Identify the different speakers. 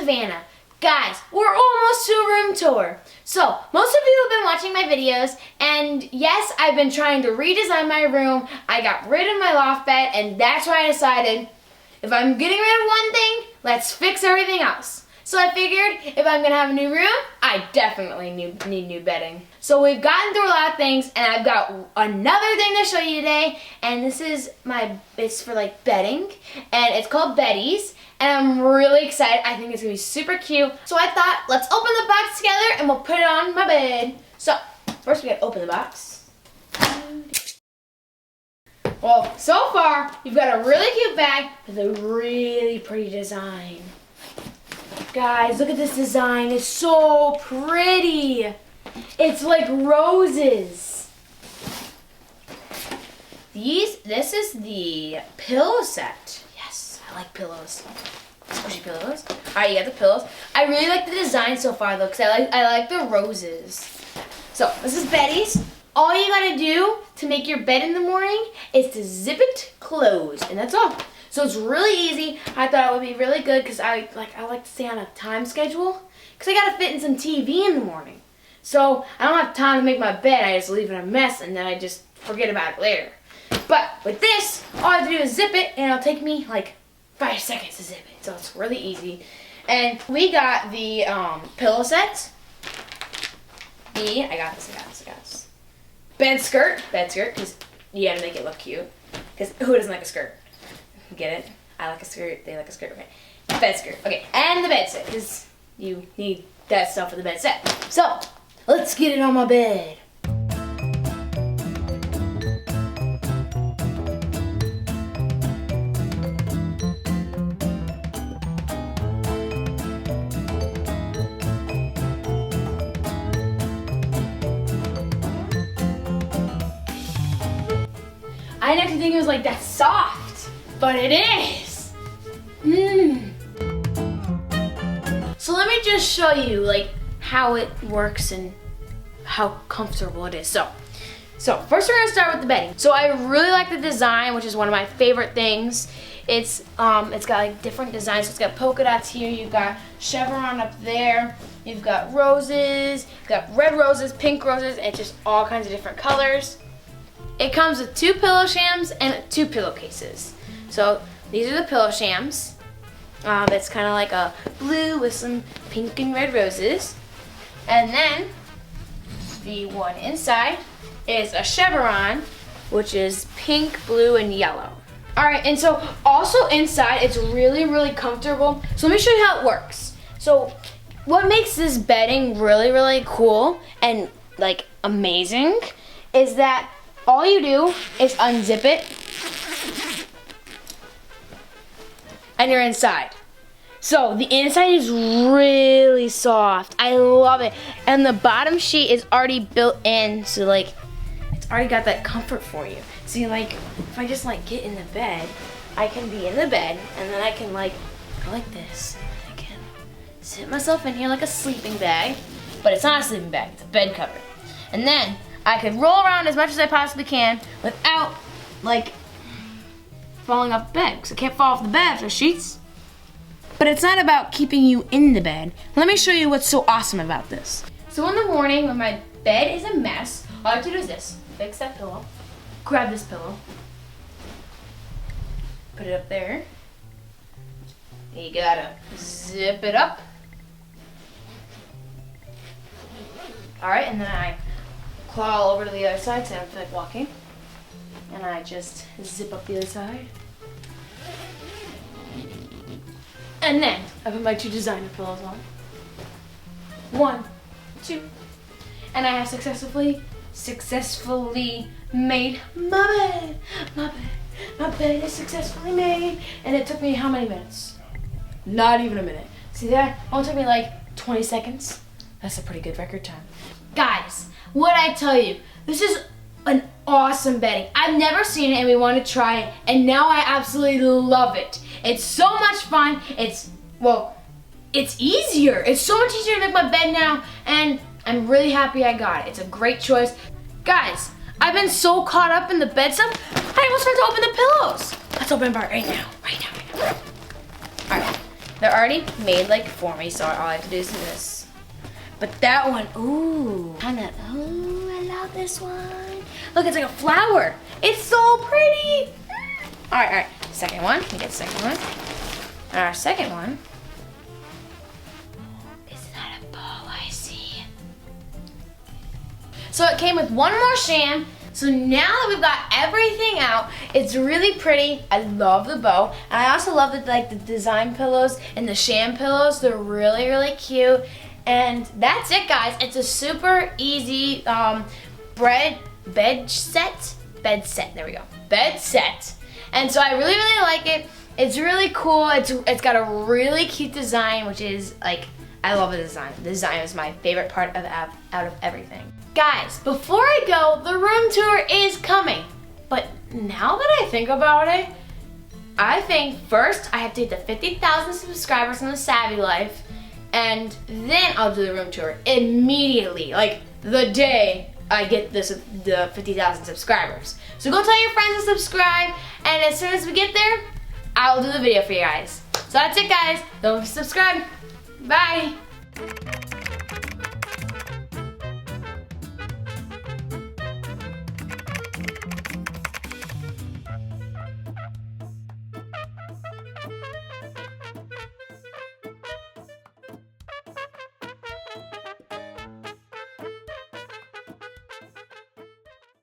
Speaker 1: Savannah. Guys, we're almost to a room tour. So, most of you have been watching my videos, and yes, I've been trying to redesign my room. I got rid of my loft bed, and that's why I decided, if I'm getting rid of one thing, let's fix everything else. So I figured, if I'm gonna have a new room, I definitely need new bedding. So we've gotten through a lot of things, and I've got another thing to show you today, and this is it's for like bedding, and it's called Beddys, and I'm really excited. I think it's gonna be super cute. So I thought, let's open the box together, and we'll put it on my bed. So, first we gotta open the box. Well, so far, you've got a really cute bag with a really pretty design. Guys, look at this design. It's so pretty. It's like roses. This is the pillow set. Yes, I like pillows. Squishy pillows. Alright, you got the pillows. I really like the design so far though, because I like the roses. So, this is Beddys. All you gotta do to make your bed in the morning is to zip it closed, and that's all. So it's really easy. I thought it would be really good because I like to stay on a time schedule because I gotta fit in some TV in the morning. So I don't have time to make my bed. I just leave it a mess and then I just forget about it later. But with this, all I have to do is zip it, and it'll take me like 5 seconds to zip it. So it's really easy. And we got the pillow set. I got this. Bed skirt, because you gotta make it look cute. Because who doesn't like a skirt? Get it? I like a skirt, they like a skirt, okay. Bed skirt, okay. And the bed set, because you need that stuff for the bed set. So, let's get it on my bed. I didn't think it was like that soft, but it is. So let me just show you like how it works and how comfortable it is. So first we're gonna start with the bedding. So I really like the design, which is one of my favorite things. It's got like different designs. So it's got polka dots here. You've got chevron up there. You've got roses. You've got red roses, pink roses, and just all kinds of different colors. It comes with 2 pillow shams and 2 pillowcases. So these are the pillow shams. It's kind of like a blue with some pink and red roses. And then the one inside is a chevron, which is pink, blue, and yellow. All right, and so also inside, it's really, really comfortable. So let me show you how it works. So what makes this bedding really, really cool and like amazing is that all you do is unzip it and you're inside. So the inside is really soft. I love it. And the bottom sheet is already built in, so like it's already got that comfort for you. See, like if I just like get in the bed, I can be in the bed and then I can like go like this. I can sit myself in here like a sleeping bag, but it's not a sleeping bag, it's a bed cover. And then I could roll around as much as I possibly can without like falling off the bed, because I can't fall off the bed after sheets. But it's not about keeping you in the bed. Let me show you what's so awesome about this. So in the morning when my bed is a mess, all I have to do is this. Fix that pillow, grab this pillow, put it up there. You gotta zip it up. All right, and then I claw over to the other side so I don't feel like walking. And I just zip up the other side. And then I put my 2 designer pillows on. 1, 2. And I have successfully made my bed. My bed is successfully made. And it took me how many minutes? Not even a minute. See that? It only took me like 20 seconds. That's a pretty good record time. Guys, what I tell you, this is an awesome bedding. I've never seen it and we want to try it, and now I absolutely love it. It's so much fun. It's easier. It's so much easier to make my bed now, and I'm really happy I got it. It's a great choice. Guys, I've been so caught up in the bed stuff, I almost forgot to open the pillows. Let's open it right now. All right. they're already made like for me, so all I have to do is this. But that one, ooh, ooh, I love this one. Look, it's like a flower. It's so pretty. All right, second one, we get the second one. And our second one, is that a bow I see? So it came with one more sham. So now that we've got everything out, it's really pretty. I love the bow. And I also love the design pillows and the sham pillows. They're really, really cute. And that's it, guys. It's a super easy bed set. There we go. Bed set. And so I really, really like it. It's really cool. It's got a really cute design, which is like, I love the design. The design is my favorite part out of everything. Guys, before I go, the room tour is coming. But now that I think about it, I think first I have to get the 50,000 subscribers on the Savvy Life, and then I'll do the room tour immediately, like the day I get the 50,000 subscribers. So go tell your friends to subscribe, and as soon as we get there, I'll do the video for you guys. So that's it, guys. Don't subscribe. Bye.